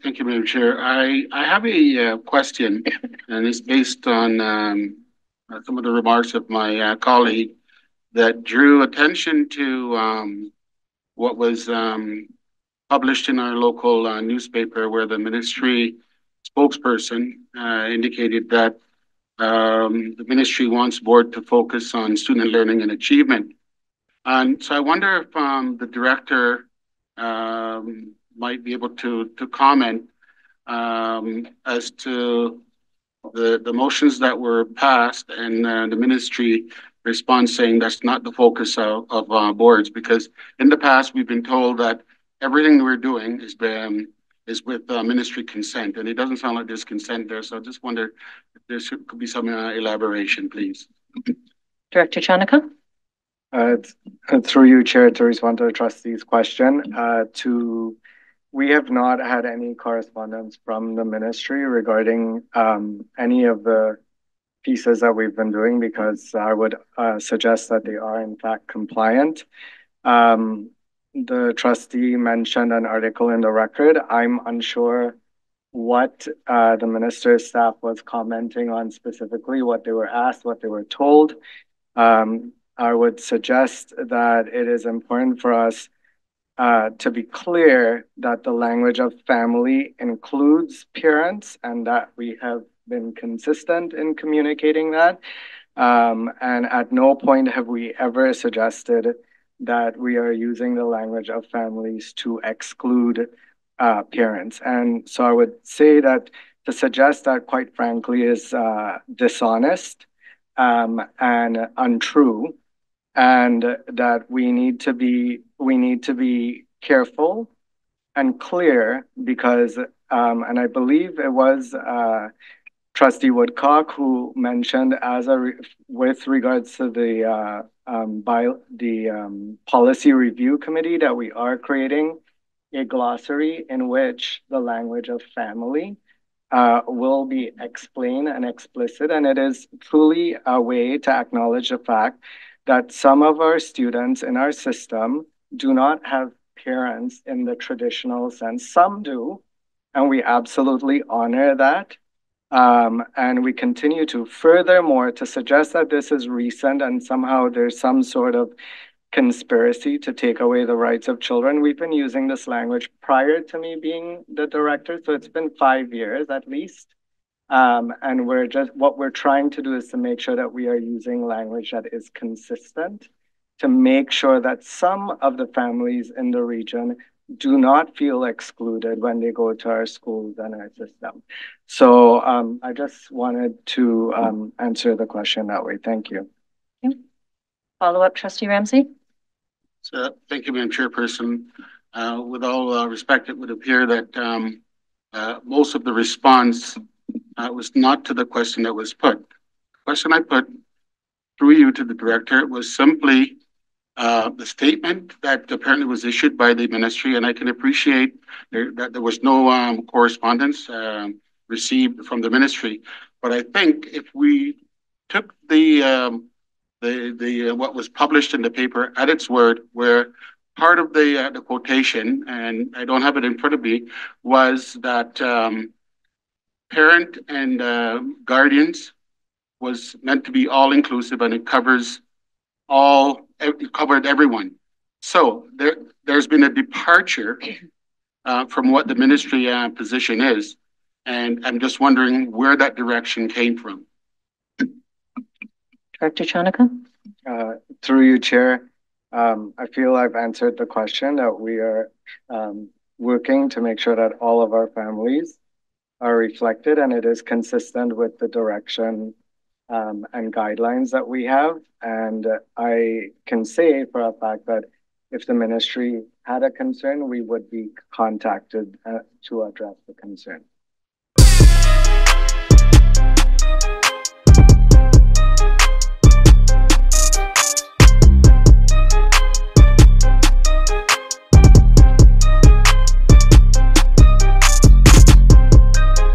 Thank you, Madam Chair. I have a question, and it's based on some of the remarks of my colleague that drew attention to what was published in our local newspaper, where the ministry spokesperson indicated that the ministry wants board to focus on student learning and achievement. And so I wonder if the director might be able to comment as to the motions that were passed and the ministry response saying that's not the focus of boards, because in the past we've been told that everything we're doing is with ministry consent, and it doesn't sound like there's consent there. So I just wonder if there could be some elaboration, please. Director Chanicka. Through you, Chair, to respond to the trustee's question, we have not had any correspondence from the ministry regarding any of the pieces that we've been doing, because I would suggest that they are in fact compliant. The trustee mentioned an article in the record. I'm unsure what the minister's staff was commenting on specifically, what they were asked, what they were told. I would suggest that it is important for us to be clear that the language of family includes parents, and that we have been consistent in communicating that. And at no point have we ever suggested that we are using the language of families to exclude parents. And so I would say that to suggest that, quite frankly, is dishonest and untrue, and that we need to be careful and clear, because and I believe it was Trustee Woodcock who mentioned with regards to the policy review committee that we are creating a glossary in which the language of family will be explained and explicit. And it is truly a way to acknowledge the fact that some of our students in our system do not have parents in the traditional sense. Some do, and we absolutely honor that. And we continue to. Furthermore, to suggest that this is recent and somehow there's some sort of conspiracy to take away the rights of children. We've been using this language prior to me being the director, so it's been 5 years at least. And what we're trying to do is to make sure that we are using language that is consistent, to make sure that some of the families in the region do not feel excluded when they go to our schools and our system. So I just wanted to answer the question that way. Thank you. Okay. Follow up, Trustee Ramsey. So, thank you, Madam Chairperson. With all respect, it would appear that most of the response was not to the question that was put. The question I put through you to the director was simply the statement that apparently was issued by the ministry, and I can appreciate that there was no correspondence received from the ministry. But I think if we took the what was published in the paper at its word, where part of the quotation, and I don't have it in front of me, was that parent and guardians was meant to be all inclusive, and it covered everyone. So there's been a departure from what the ministry position is, and I'm just wondering where that direction came from. Director Chanicka. Through you, Chair, I feel I've answered the question that we are working to make sure that all of our families are reflected, and it is consistent with the direction and guidelines that we have. And I can say for a fact that if the ministry had a concern, we would be contacted to address the concern.